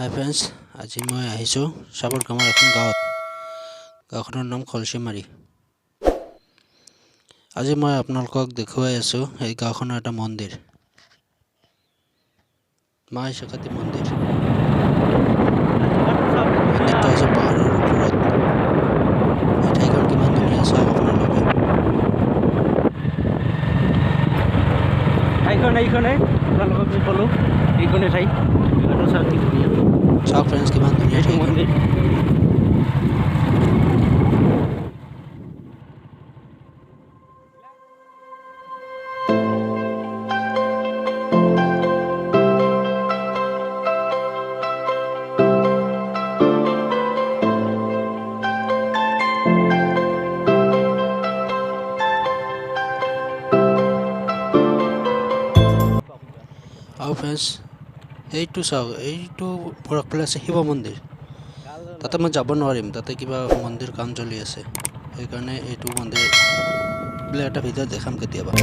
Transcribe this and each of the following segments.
High friends, আজি মই আহিছোঁ চাবৰ গাঁৱৰ এখন গাঁৱত। গাঁওখনৰ নাম কলচিমাৰী। আজি মই আপোনালোকক দেখুৱাই আছোঁ এই গাঁওখনৰ এটা মন্দিৰ, মা ইছকাতি মন্দিৰ। মন্দিৰটো আছে পাহাৰৰ ওপৰত। এই ঠাইখন কিমান ধুনীয়া চাওক আপোনালোকে। এইখনে আপোনালোকক মই ক'লোঁ এইখনে ঠাই চাওক কি ধুনীয়া। চাওক ফ্ৰেণ্ডছ, কিমান ধুনীয়া ঠাই মন্দিৰ। আৰু ফ্ৰেণ্ডছ, এইটো চাওক, এইটো পৰকফালে আছে শিৱ মন্দিৰ। তাতে মই যাব নোৱাৰিম, তাতে কিবা মন্দিৰ কাম চলি আছে। সেইকাৰণে এইটো মন্দিৰ বোলে এটা ভিডিঅ' দেখাম কেতিয়াবা।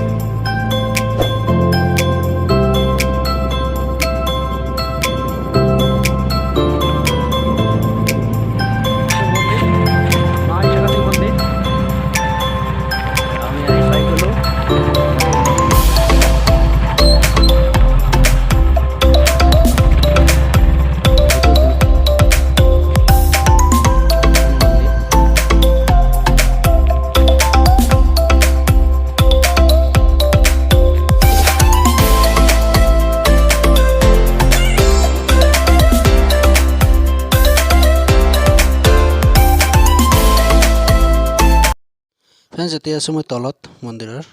ফ্ৰেণ্ডছ, এতিয়া আছোঁ মই তলত, মন্দিৰৰ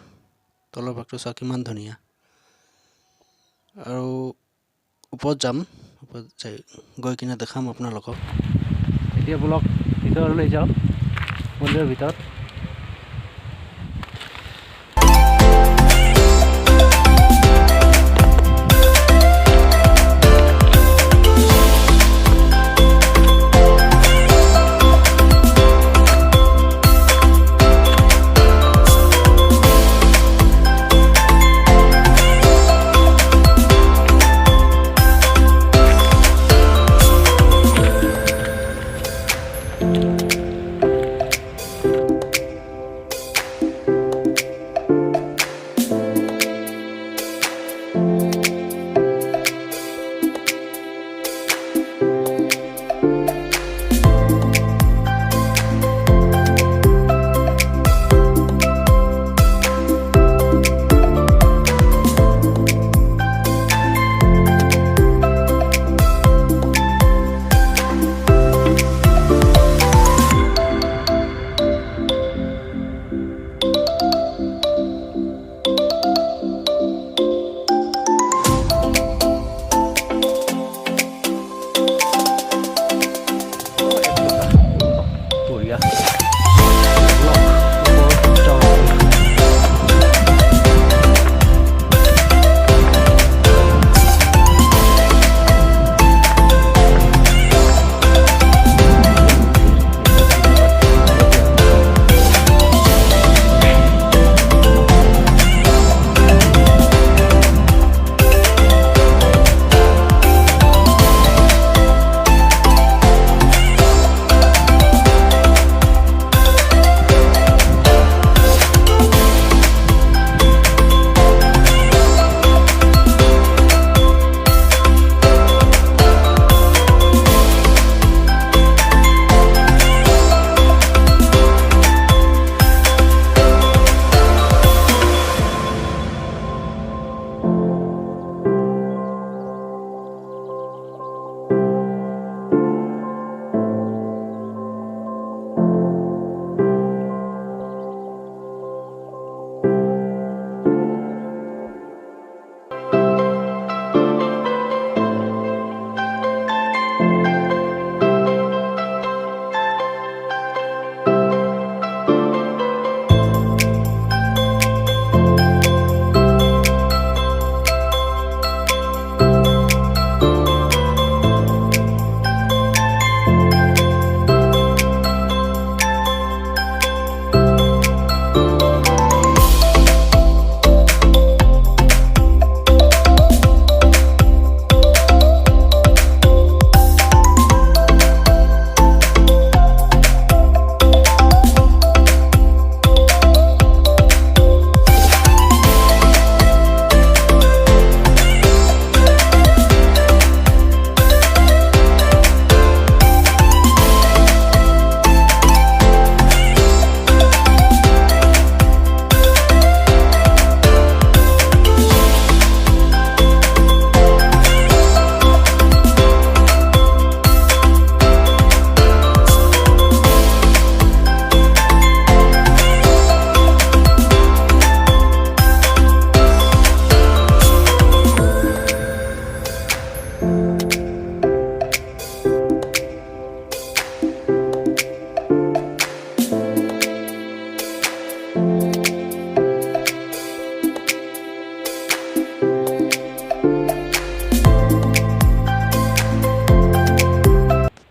তলৰ ভাগটো চাওক কিমান ধুনীয়া। আৰু ওপৰত যাম, ওপৰত যাই গৈ কিনে দেখাম আপোনালোকক। এতিয়া বলক ভিতৰলৈ যাওঁ, মন্দিৰৰ ভিতৰত।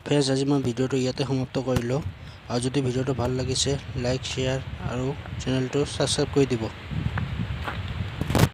ফ্ৰেণ্ডছ আজি মই ভিডিঅ'টো ইয়াতে সমাপ্ত কৰিলোঁ আৰু যদি ভিডিঅ'টো ভাল লাগিছে লাইক শ্বেয়াৰ আৰু চেনেলটো ছাবস্ক্ৰাইব কৰি দিব